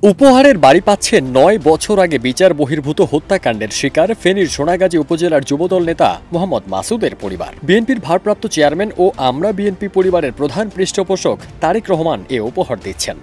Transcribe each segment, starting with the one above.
উপহারের বাড়ি পাচ্ছে ৯ বছর আগে বিচার বহির্ভূত হত্যাকাণ্ডের শিকার ফেনীর সোনাগাজী উপজেলার যুবদল নেতা মোহাম্মদ মাসুদের পরিবার। বিএনপির ভারপ্রাপ্ত চেয়ারম্যান ও আমরা বিএনপি পরিবারের প্রধান পৃষ্ঠপোষক তারেক রহমান এ উপহার দিচ্ছেন।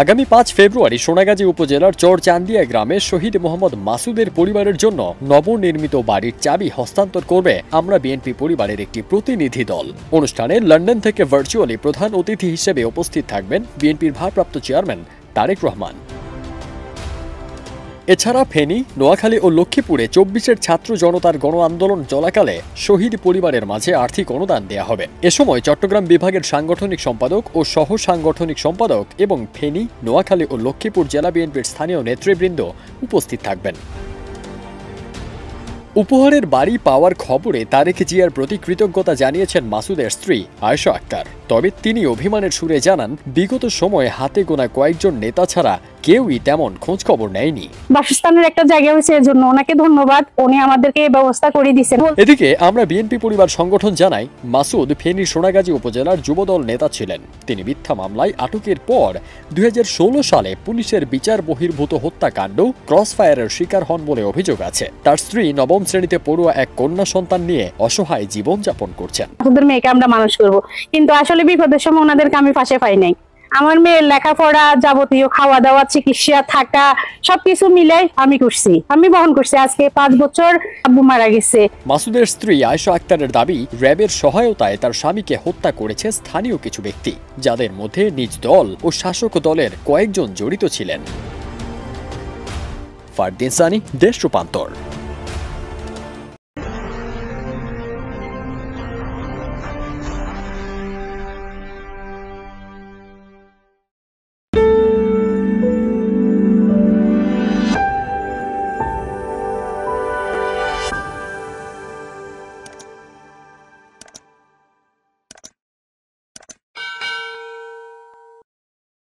আগামী ৫ ফেব্রুয়ারি সোনাগাজী উপজেলার চরচান্দিয়া গ্রামে শহীদ মোহাম্মদ মাসুদের পরিবারের জন্য নবনির্মিত বাড়ির চাবি হস্তান্তর করবে আমরা বিএনপি পরিবারের একটি প্রতিনিধি দল। অনুষ্ঠানে লন্ডন থেকে ভার্চুয়ালি প্রধান অতিথি হিসেবে উপস্থিত থাকবেন বিএনপির ভারপ্রাপ্ত চেয়ারম্যান তারেক রহমান। এছাড়া ফেনী, নোয়াখালী ও লক্ষ্মীপুরে ২৪-এর ছাত্র জনতার গণ আন্দোলন চলাকালে শহীদ পরিবারের মাঝে আর্থিক অনুদান দেয়া হবে। এ সময় চট্টগ্রাম বিভাগের সাংগঠনিক সম্পাদক ও সহ সাংগঠনিক সম্পাদক এবং ফেনী, নোয়াখালী ও লক্ষ্মীপুর জেলা বিএনপির স্থানীয় নেতৃবৃন্দ উপস্থিত থাকবেন। উপহারের বাড়ি পাওয়ার খবরে তারেক জিয়ার প্রতি কৃতজ্ঞতা জানিয়েছেন মাসুদের স্ত্রী আয়েশা আক্তার। তবে তিনি অভিমানের সুরে জানান, বিগত সময়ে হাতে গোনা কয়েকজন নেতা ছাড়া কেউই তেমন খোঁজ খবর নেয়নি। বাসস্থানের একটা জায়গা হয়েছে, এর জন্য ওনাকে ধন্যবাদ, উনি আমাদেরকে ব্যবস্থা করে দিয়েছেন। এদিকে আমরা বিএনপি পরিবার সংগঠন জানাই, মাসুদ ফেনী সোনাগাজী উপজেলার যুবদল নেতা ছিলেন। তিনি মিথ্যা মামলায় আটকের পর ২০১৬ সালে পুলিশের বিচার বহির্ভূত হত্যাকাণ্ড ক্রসফায়ারের শিকার হন বলে অভিযোগ আছে। তার স্ত্রী নবম শ্রেণীতে পড়ুয়া এক কন্যা সন্তান নিয়ে অসহায় জীবনযাপন করছেন। ওদের মেয়েকে আমরা মানুষ করব, কিন্তু আসলে বিপদের সময় ওনাদেরকে আমি পাশে পাই নাই। আমার মেয়ের লেখাপড়া, যাবতীয় খাওয়া দাওয়া, চিকিৎসা, থাকা সবকিছু মিলাই আমি করছি, আমি বহন করছি। আজকে ৫ বছর আব্বু মারা গেছে। মাসুদের স্ত্রী আয়েশা আক্তারের দাবি, র্যাবের সহায়তায় তার স্বামীকে হত্যা করেছে স্থানীয় কিছু ব্যক্তি, যাদের মধ্যে নিজ দল ও শাসক দলের কয়েকজন জড়িত ছিলেন। ফারদিন সানি, দেশ রূপান্তর।